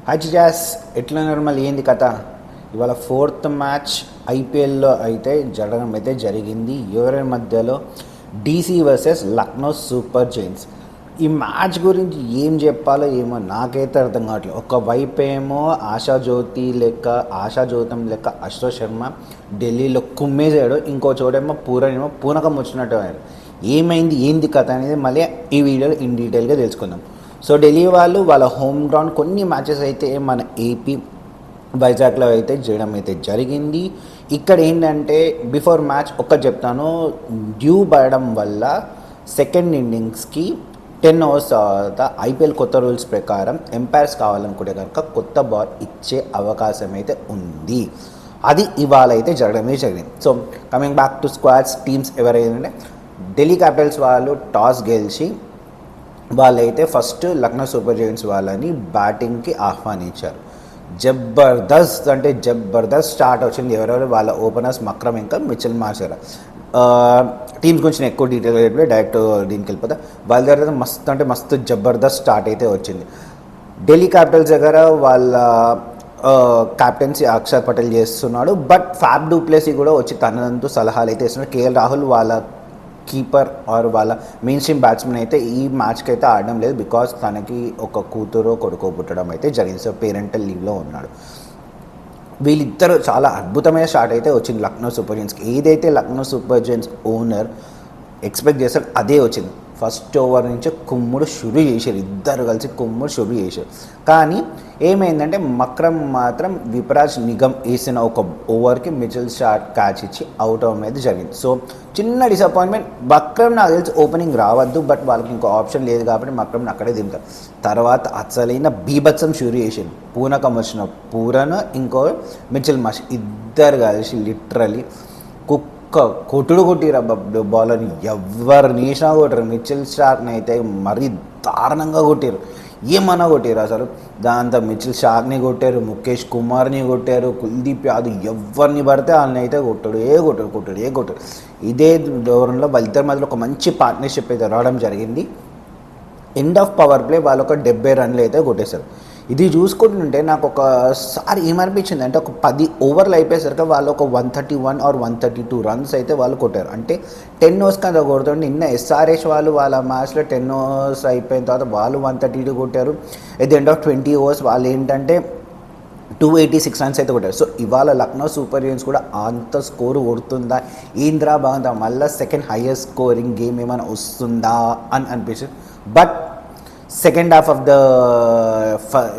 హజ్జాస్ ఎట్లా మళ్ళీ ఏంది కథ. ఇవాళ ఫోర్త్ మ్యాచ్ ఐపీఎల్లో అయితే జరగడం అయితే జరిగింది. ఎవరి మధ్యలో DC versus Lucknow super Giants. ఈ మ్యాచ్ గురించి ఏం చెప్పాలో ఏమో నాకైతే అర్థం కావట్లేదు. ఒకవైపు ఏమో ఆశాజ్యోతం లెక్క అశోక్ శర్మ ఢిల్లీలో కుమ్మేసాడు, ఇంకో చోటేమో పూనకం వచ్చినట్టు అయ్యాడు. ఏమైంది ఏంది కథ అనేది మళ్ళీ ఈ వీడియోలో ఇన్ డీటెయిల్గా తెలుసుకుందాం. సో ఢిల్లీ వాళ్ళు వాళ్ళ హోమ్ గ్రౌండ్ కొన్ని మ్యాచెస్ అయితే మన ఏపీ వైజాగ్లో అయితే చేయడం అయితే జరిగింది. ఇక్కడ ఏంటంటే బిఫోర్ మ్యాచ్ ఒక్కటి చెప్తాను, డ్యూ పడడం వల్ల సెకండ్ ఇన్నింగ్స్కి 10 ఓవర్స్ తర్వాత ఐపీఎల్ కొత్త రూల్స్ ప్రకారం ఎంపైర్స్ కావాలనుకుంటే కనుక కొత్త బాల్ ఇచ్చే అవకాశం అయితే ఉంది. అది ఇవాళ అయితే జరగడమే జరిగింది. So coming back to squads teams ఎవరైతే ఢిల్లీ క్యాపిటల్స్ వాళ్ళు టాస్ గెలిచి వాళ్ళైతే ఫస్ట్ లక్నో సూపర్ జైంట్స్ వాళ్ళని బ్యాటింగ్కి ఆహ్వానించారు. జబర్దస్త్ అంటే జబర్దస్త్ స్టార్ట్ వచ్చింది. ఎవరెవరు వాళ్ళ ఓపెనర్స్ మక్రమ్ ఇంకా మిచెల్ మార్షల్. టీమ్స్ గురించి ఎక్కువ డీటెయిల్ అయిపోయి డైరెక్ట్ దీనికి వెళ్ళిపోతా. వాళ్ళ దగ్గర మస్తు అంటే మస్తు జబర్దస్త్ స్టార్ట్ అయితే వచ్చింది. ఢిల్లీ క్యాపిటల్స్ దగ్గర వాళ్ళ కెప్టెన్సీ అక్షర్ పటేల్ చేస్తున్నాడు, బట్ ఫ్యాబ్ డూప్లెసీ కూడా వచ్చి తనదంతూ సలహాలు అయితే ఇస్తున్నాడు. కేఎల్ రాహుల్ వాళ్ళ కీపర్ ఆర్ వాళ్ళ మెయిన్ స్ట్రీమ్ బ్యాట్స్మెన్ అయితే ఈ మ్యాచ్కి అయితే ఆడడం లేదు, బికాస్ తనకి ఒక కూతురు కొడుకు పుట్టడం అయితే జరిగింది. సో పేరెంటల్ లీవ్లో ఉన్నాడు. వీళ్ళిద్దరూ చాలా అద్భుతమైన స్టార్ట్ అయితే వచ్చింది లక్నో సూపర్ జైంట్స్కి. ఏదైతే Lucknow super Giants owner expect చేస్తాడు అదే వచ్చింది. ఫస్ట్ ఓవర్ నుంచి కుమ్ముడు షురూ చేశారు, ఇద్దరు కలిసి కుమ్ముడు షురూ చేశారు. కానీ ఏమైందంటే మక్రమ్ మాత్రం విపరాజ్ నిగమ్ వేసిన ఒక ఓవర్కి మిచెల్ స్టార్క్ క్యాచ్ ఇచ్చి అవుట్ అవ్వడం అయితే జరిగింది. సో చిన్న డిసప్పాయింట్మెంట్. మక్రమ్ నాకు తెలిసి ఓపెనింగ్ రావద్దు, బట్ వాళ్ళకి ఇంకో ఆప్షన్ లేదు కాబట్టి మక్రమ్ని అక్కడే దింపుతారు. తర్వాత అసలైన బీభత్సం షురూ చేసింది. పూనకం వచ్చిన పూరన్ ఇంకో మిచెల్ మార్ష్ ఇద్దరు కలిసి లిటరలీ కొట్టుడు కొట్టిరా బౌలర్ని, ఎవరిని వేసినా కొట్టారు. మిచెల్ స్టార్క్ని అయితే మరీ దారుణంగా కొట్టారు, ఏమన్నా కొట్టారు అసలు. దాంతో మిచెల్ స్టార్క్ని కొట్టారు, ముఖేష్ కుమార్ని కొట్టారు, కుల్దీప్ యాదవ్ ఎవరిని పడితే వాళ్ళని అయితే కొట్టాడు. ఇదే దూరంలో వాళ్ళిద్దరి మధ్యలో ఒక మంచి పార్ట్నర్షిప్ అయితే రావడం జరిగింది. ఎండ్ ఆఫ్ పవర్ ప్లే వాళ్ళు ఒక 70 రన్లు అయితే కొట్టేశారు. ఇది చూసుకుంటుంటే నాకు ఒకసారి ఏమనిపించింది అంటే ఒక 10 ఓవర్లు అయిపోయేసరికి వాళ్ళు ఒక 131 ఆర్ 132 రన్స్ అయితే వాళ్ళు కొట్టారు. అంటే 10 ఓవర్స్ కదా కొడుతుంటే నిన్న ఎస్ఆర్హెచ్ వాళ్ళు వాళ్ళ మ్యాచ్లో 10 ఓవర్స్ అయిపోయిన తర్వాత వాళ్ళు 132 కొట్టారు. At the end of 20 overs వాళ్ళు ఏంటంటే 286 రన్స్ అయితే కొట్టారు. సో ఇవాళ లక్నో సూపర్ జైంట్స్ కూడా అంత స్కోర్ కొడుతుందా, ఏంద్రా బాగుందా, మళ్ళీ సెకండ్ హైయెస్ట్ స్కోరింగ్ గేమ్ ఏమైనా వస్తుందా అని అనిపించింది. But second half of the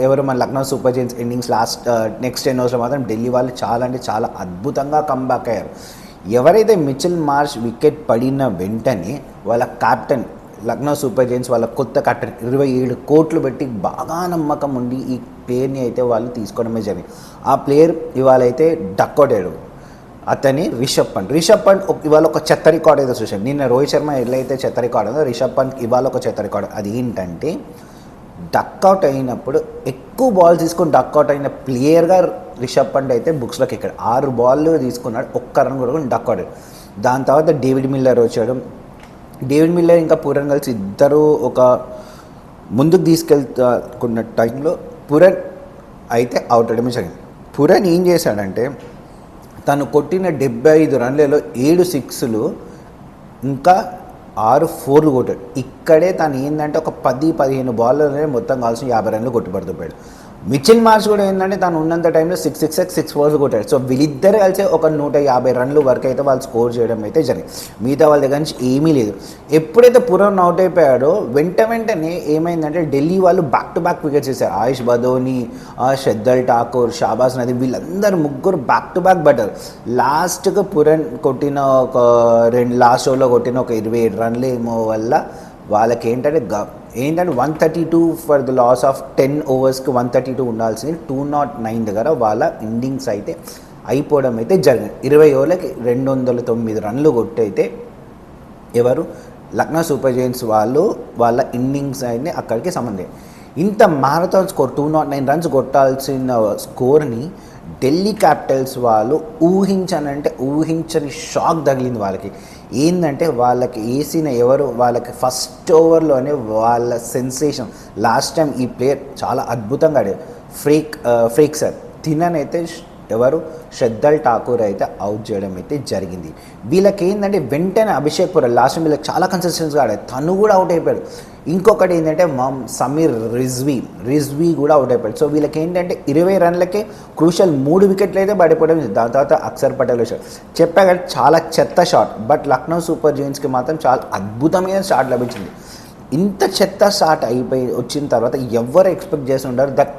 ఎవరు మన Lucknow super Giants innings next 10 ఓవర్స్లో మాత్రం ఢిల్లీ వాళ్ళు చాలా అంటే చాలా అద్భుతంగా కంబ్యాక్ అయ్యారు. ఎవరైతే మిచెల్ మార్ష్ వికెట్ పడిన వెంటనే వాళ్ళ కెప్టెన్ లక్నో సూపర్ జైంట్స్ వాళ్ళ కొత్త కెప్టెన్ 27 కోట్లు పెట్టి బాగా నమ్మకం ఉండి ఈ ప్లేయర్ని అయితే వాళ్ళు తీసుకోవడమే జరిగింది. ఆ ప్లేయర్ ఇవాళ అయితే డక్అవుట్ అయ్యాడు. అతని రిషబ్ పంత్ ఇవాళ ఒక చెత్త రికార్డ్ అయితే చూసాను. నిన్న రోహిత్ శర్మ ఎట్లయితే చెత్త రికార్డ్ ఉందో రిషబ్ పంత్ ఇవాళ ఒక చెత్త రికార్డ్. అది ఏంటంటే డక్అవుట్ అయినప్పుడు ఎక్కువ బాల్ తీసుకొని డక్అవుట్ అయిన ప్లేయర్గా రిషబ్ పంత్ అయితే బుక్స్లోకి ఎక్కాడు. 6 బాల్లు తీసుకున్నాడు, ఒక్క రన్ కూడా డక్అవుట్. దాని తర్వాత డేవిడ్ మిల్లర్ వచ్చాడు. డేవిడ్ మిల్లర్ ఇంకా పూరన్ కలిసి ఇద్దరు ఒక ముందుకు తీసుకెళ్తున్న టైంలో పూరన్ అయితే అవుట్ అవ్వడమే జరిగింది. పూరన్ ఏం చేశాడంటే తను కొట్టిన 75 రన్లలో 7 సిక్స్లు ఇంకా 6 ఫోర్లు కొట్టాడు. ఇక్కడే తను ఏంటంటే ఒక 10-15 బాల్లోనే మొత్తం కావాల్సిన 50 రన్లు కొట్టుబడుతున్నాడు. మిచెల్ మార్ష్ కూడా ఏంటంటే తను ఉన్నంత టైంలో 6 సిక్సెస్ 6 ఫోర్స్ కొట్టాడు. సో వీళ్ళిద్దరు కలిసి ఒక 150 రన్లు వరకు అయితే వాళ్ళు స్కోర్ చేయడం అయితే జరిగింది. మిగతా వాళ్ళ దగ్గర నుంచి ఏమీ లేదు. ఎప్పుడైతే పురన్ అవుట్ అయిపోయాడో వెంటనే ఏమైందంటే ఢిల్లీ వాళ్ళు బ్యాక్ టు బ్యాక్ వికెట్స్ చేశారు. ఆయుష్ బదోని, శ్రద్ధల్ ఠాకూర్, షాబాజ్ నదీ వీళ్ళందరూ ముగ్గురు బ్యాక్ టు బ్యాక్ బట్టారు. లాస్ట్గా పురన్ కొట్టిన ఒక లాస్ట్ ఓవర్లో కొట్టిన ఒక 27 రన్లు ఏమో వల్ల వాళ్ళకి ఏంటంటే 132 ఫర్ ద లాస్ ఆఫ్ 10 ఓవర్స్కి 132 ఉండాల్సింది 209 దగ్గర వాళ్ళ ఇన్నింగ్స్ అయితే అయిపోవడం అయితే జరిగింది. 20 ఓవర్లకి 209 రన్లు కొట్టయితే ఎవరు లక్నో సూపర్ జైంట్స్ వాళ్ళు వాళ్ళ ఇన్నింగ్స్ అయితే అక్కడికి సంబంధం. ఇంత మ్యారథాన్ స్కోర్ 209 రన్స్ కొట్టాల్సిన స్కోర్ని ఢిల్లీ క్యాపిటల్స్ వాళ్ళు ఊహించని షాక్ తగిలింది వాళ్ళకి. ఏంటంటే వాళ్ళకి వేసిన ఎవరు వాళ్ళకి ఫస్ట్ ఓవర్లోనే వాళ్ళ సెన్సేషన్ లాస్ట్ టైం ఈ ప్లేయర్ చాలా అద్భుతంగా ఆడారు. ఫ్రీక్సర్ తిననైతే ఎవరు శ్రద్ధల్ ఠాకూర్ అయితే అవుట్ చేయడం అయితే జరిగింది. వీళ్ళకి ఏంటంటే వెంటనే అభిషేక్ పురి లాస్ట్ వీళ్ళకి చాలా కన్సిస్టెన్సీగా ఆడారు, తను కూడా అవుట్ అయిపోయాడు. ఇంకొకటి ఏంటంటే సమీర్ రిజ్వీ కూడా అవుట్ అయిపోయాడు. సో వీళ్ళకి ఏంటంటే 20 రన్లకే క్రూషల్ 3 వికెట్లు అయితే పడిపోవడం. దాని తర్వాత అక్షర్ పటేల్ వచ్చాడు. చెప్పా కదా చాలా చెత్త షాట్, బట్ లక్నో సూపర్ జైంట్స్కి మాత్రం చాలా అద్భుతమైన షాట్ లభించింది. ఇంత చెత్త షాట్ అయిపోయి వచ్చిన తర్వాత ఎవరు ఎక్స్పెక్ట్ చేసి ఉంటారు దట్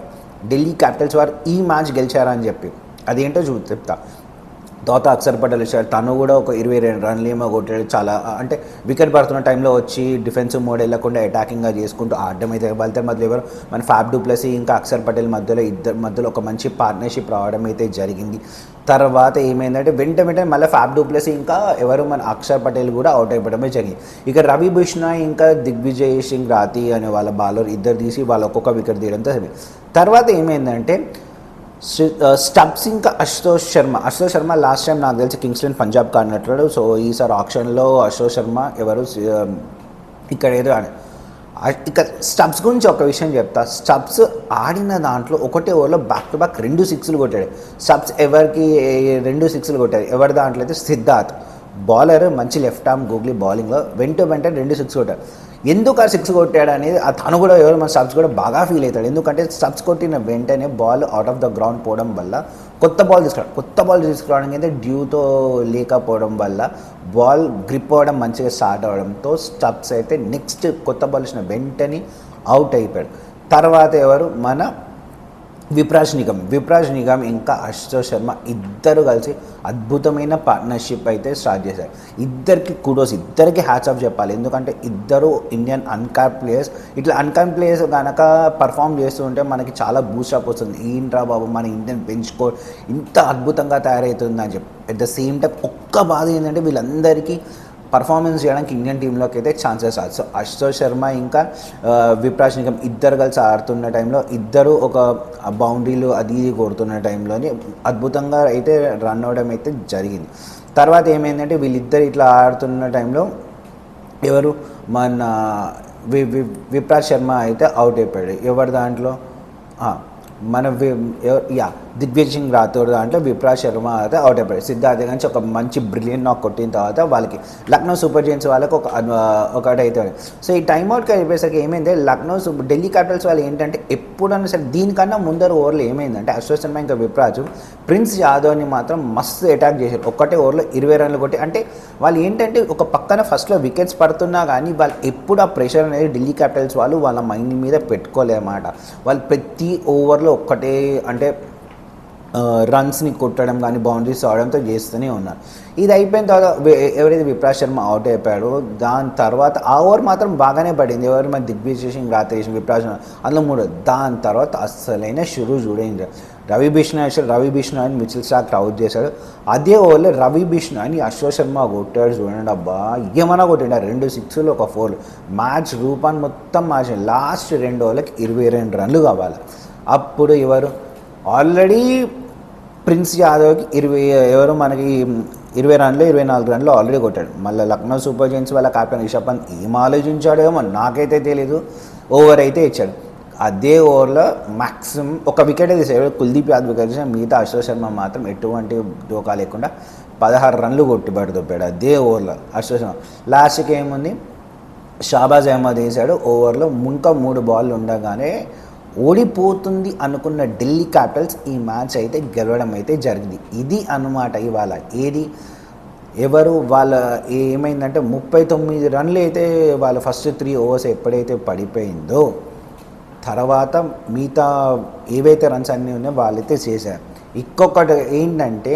ఢిల్లీ క్యాపిటల్స్ వారు ఈ మ్యాచ్ గెలిచారా అని చెప్పి. అదేంటో చెప్తా. తర్వాత అక్షర్ పటేల్ వచ్చాడు, తను కూడా ఒక 22 రన్లు ఏమో కొట్టాడు. చాలా అంటే వికెట్ పడుతున్న టైంలో వచ్చి డిఫెన్సివ్ మోడ్ వెళ్ళకుండా అటాకింగ్గా చేసుకుంటూ ఆడడం అయితే వాళ్ళతో మధ్యలో ఎవరు మన ఫ్యాబ్ డు ప్లసీ ఇంకా అక్షర్ పటేల్ మధ్యలో ఒక మంచి పార్ట్నర్షిప్ రావడం అయితే జరిగింది. తర్వాత ఏమైందంటే వెంటనే మళ్ళీ ఫ్యాబ్ డు ప్లసీ ఇంకా ఎవరు మన అక్షర్ పటేల్ కూడా అవుట్ అయిపోవడమే జరిగింది. ఇక రవి బిష్నాయ్ ఇంకా దిగ్విజయ్ సింగ్ రాతి అనే వాళ్ళ బౌలర్ ఇద్దరు తీసి వాళ్ళు ఒక్కొక్క వికెట్ తీయడంతో తర్వాత ఏమైందంటే స్టబ్స్ ఇంకా అశుతోష్ శర్మ లాస్ట్ టైం నాకు తెలిసి కింగ్స్ 11 పంజాబ్కి ఆడినట్లు. సో ఈసారి ఆప్షన్లో అశుతోష్ శర్మ ఎవరు ఇక్కడ ఏదో ఇక స్టబ్స్ గురించి ఒక విషయం చెప్తా. స్టబ్స్ ఆడిన దాంట్లో ఒకటే ఓవర్లో బ్యాక్ టు బ్యాక్ 2 సిక్స్లు కొట్టాడు. స్టబ్స్ ఎవరికి 2 సిక్స్లు కొట్టాడు, ఎవరి దాంట్లో అయితే సిద్ధార్థ్ బౌలర్ మంచి లెఫ్ట్ ఆర్మ్ గూగ్లీ బౌలింగ్లో వెంటనే 2 సిక్స్ కొట్టాడు. ఎందుకు ఆ 6 కొట్టాడు అనేది తను కూడా ఎవరు మన స్టబ్స్ కూడా బాగా ఫీల్ అవుతాడు. ఎందుకంటే స్టబ్స్ కొట్టిన వెంటనే ball out of the ground పోవడం వల్ల కొత్త బాల్ తీసుకురావడానికి అయితే డ్యూతో లేకపోవడం వల్ల బాల్ గ్రిప్ అవ్వడం మంచిగా స్టార్ట్ అవ్వడంతో స్టబ్స్ అయితే నెక్స్ట్ కొత్త బాల్ ఇచ్చిన వెంటనే అవుట్ అయిపోయాడు. తర్వాత ఎవరు మన విప్రాజ్ నిగమ్ ఇంకా అశుతోష్ శర్మ ఇద్దరు కలిసి అద్భుతమైన పార్ట్నర్షిప్ అయితే స్టార్ట్ చేశారు. ఇద్దరికి కుడోస్, ఇద్దరికి హ్యాట్స్ ఆఫ్ చెప్పాలి. ఎందుకంటే ఇద్దరు ఇండియన్ అన్క్యాప్ ప్లేయర్స్. ఇట్లా అన్క్యాప్ ప్లేయర్స్ కనుక పర్ఫామ్ చేస్తూ ఉంటే మనకి చాలా బూస్టప్ వస్తుంది. ఏంట్రా బాబు మన ఇండియన్ బెంచ్ కోడ్ ఇంత అద్భుతంగా తయారవుతుంది అని చెప్పి. అట్ ద సేమ్ టైం ఒక్క బాధ ఏంటంటే వీళ్ళందరికీ పర్ఫార్మెన్స్ చేయడానికి ఇండియన్ టీంలోకి అయితే ఛాన్సెస్ రాదు. సో అశుతోష్ శర్మ ఇంకా విప్రాజ్ నిగమ్ ఇద్దరు కలిసి ఆడుతున్న టైంలో ఇద్దరు ఒక బౌండరీలు అది కొడుతున్న టైంలోని అద్భుతంగా అయితే రన్ అవ్వడం అయితే జరిగింది. తర్వాత ఏమైందంటే వీళ్ళిద్దరు ఇట్లా ఆడుతున్న టైంలో ఎవరు మన విప్రాజ్ శర్మ అయితే అవుట్ అయిపోయాడు. ఎవరి దాంట్లో మన దిగ్విజయ్ సింగ్ రాథోడ్ దాంట్లో విప్రాజ్ శర్మ అయితే అవుట్ అయిపోయాడు. సిద్ధార్థ్ కానీ ఒక మంచి బ్రిలియన్ నాక్ కొట్టిన తర్వాత వాళ్ళకి లక్నో సూపర్ జైంట్స్ వాళ్ళకి ఒకటి అవుతుంది. సో ఈ టైమ్అవుట్కి అయిపోయేసరికి ఏమైంది ఢిల్లీ క్యాపిటల్స్ వాళ్ళు ఏంటంటే ఎప్పుడన్నా సరే దీనికన్నా ముందర ఓవర్లో ఏమైందంటే అశోక్ శర్మ ఇంకా విప్రాజ్ ప్రిన్స్ యాదవ్ని మాత్రం మస్తు అటాక్ చేశారు. ఒక్కటే ఓవర్లో 20 రన్లు కొట్టి. అంటే వాళ్ళు ఏంటంటే ఒక పక్కన ఫస్ట్లో వికెట్స్ పడుతున్నా కానీ వాళ్ళు ఎప్పుడు ఆ ప్రెషర్ అనేది ఢిల్లీ క్యాపిటల్స్ వాళ్ళు వాళ్ళ మైండ్ మీద పెట్టుకోలేమాట. వాళ్ళు ప్రతి ఓవర్లో ఒక్కటే అంటే రన్స్ని కొట్టడం కానీ బౌండరీస్ ఆడడంతో చేస్తూనే ఉన్నారు. ఇది అయిపోయిన తర్వాత ఎవరైతే విప్రాజ్ శర్మ అవుట్ అయిపోయాడో దాని తర్వాత ఆ ఓవర్ మాత్రం బాగానే పడింది. ఎవరు మన దిగ్విజయ్ సింగ్ రాతేష్ విప్రాజ్ అందులో 3. దాని తర్వాత అస్సలైన షురూ చూడండి. Ravi Bishnoi Mitchell Stark out చేశాడు. అదే ఓవర్లో రవి బిష్నాయ్ని అశోక్ శర్మ కొట్టాడు. చూడండి అబ్బా ఏమన్నా కొట్టిండు. 2 సిక్స్లు ఒక 4 మ్యాచ్ రూపాన్ని మొత్తం మార్చి లాస్ట్ 2 ఓవర్లకి 22 రన్లు కావాలి. అప్పుడు ఎవరు ఆల్రెడీ ప్రిన్స్ యాదవ్కి 20 రన్లు 24 రన్లు ఆల్రెడీ కొట్టాడు. మళ్ళీ లక్నో సూపర్ జైంట్స్ వాళ్ళ కెప్టెన్ రిషబ్ పంత్ ఏం ఆలోచించాడేమో నాకైతే తెలీదు. ఓవర్ అయితే ఇచ్చాడు. అదే ఓవర్లో మ్యాక్సిమం ఒక వికెటే తీసాడు. కుల్దీప్ యాదవ్ వికెట్ తీసాడు. మిగతా అశోక్ శర్మ మాత్రం ఎటువంటి డోకా లేకుండా 16 రన్లు కొట్టి పడుతోపాడు అదే ఓవర్లో అశోక్ శర్మ. లాస్ట్కి ఏముంది షాబాజ్ అహ్మద్ వేసాడు. ఓవర్లో ఇంకా 3 బాళ్ళు ఉండగానే ఓడిపోతుంది అనుకున్న ఢిల్లీ క్యాపిటల్స్ ఈ మ్యాచ్ అయితే గెలవడం అయితే జరిగింది. ఇది అన్నమాట ఇవాళ ఏది ఎవరు వాళ్ళ ఏమైందంటే 39 రన్లు అయితే వాళ్ళ ఫస్ట్ 3 ఓవర్స్ ఎప్పుడైతే పడిపోయిందో తర్వాత మిగతా ఏవైతే రన్స్ అన్నీ ఉన్నాయో వాళ్ళైతే చేశారు. ఇంకొకటి ఏంటంటే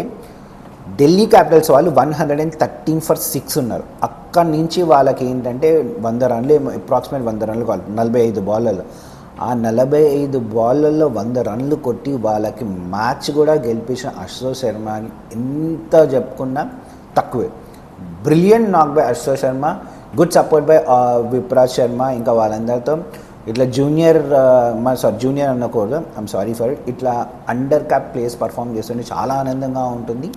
ఢిల్లీ క్యాపిటల్స్ వాళ్ళు 113 for 6 ఉన్నారు. అక్కడి నుంచి వాళ్ళకి ఏంటంటే 100 రన్లు అప్రాక్సిమేట్ 100 రన్లు కావాలి 45 బాళ్ళల్లో. ఆ 45 బాళ్ళల్లో 100 రన్లు కొట్టి వాళ్ళకి మ్యాచ్ కూడా గెలిపించిన అశోక్ శర్మని ఎంత చెప్పుకున్నా తక్కువే. బ్రిలియంట్ నాక్ by Ashok Sharma, good support by Vipraj Sharma. ఇంకా వాళ్ళందరితో ఇట్లా జూనియర్ అనకూడదు, ఐమ్ సారీ ఫర్ ఇట్, ఇట్లా అండర్ క్యాప్ ప్లేయర్స్ పర్ఫామ్ చేస్తుంటే చాలా ఆనందంగా ఉంటుంది.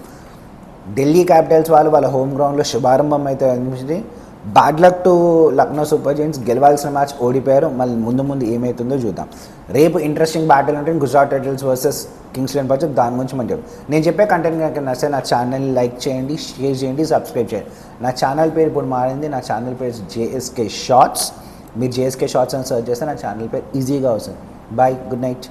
ఢిల్లీ క్యాపిటల్స్ వాళ్ళ హోమ్ గ్రౌండ్లో శుభారంభం అయితే అనిపించింది. Bad luck to Lucknow super giants. గెలవాల్సిన మ్యాచ్ ఓడిపోయారు. మళ్ళీ ముందు ముందు ఏమవుతుందో చూద్దాం. రేపు ఇంట్రెస్టింగ్ బ్యాటిల్ ఉంటుంది, Gujarat titles versus Kings eleven Punjab. దాని గురించి మనం చెప్పాం. నేను చెప్పే కంటెంట్ కనుక నచ్చితే నా ఛానల్ లైక్ చేయండి, షేర్ చేయండి, సబ్స్క్రైబ్ చేయండి. నా ఛానల్ పేరు ఇప్పుడు మారింది. నా ఛానల్ పేరు JSK షార్ట్స్. మీరు JSK షార్ట్స్ అని సర్చ్ చేస్తే నా ఛానల్ పేరు ఈజీగా వస్తుంది. Bye, good night.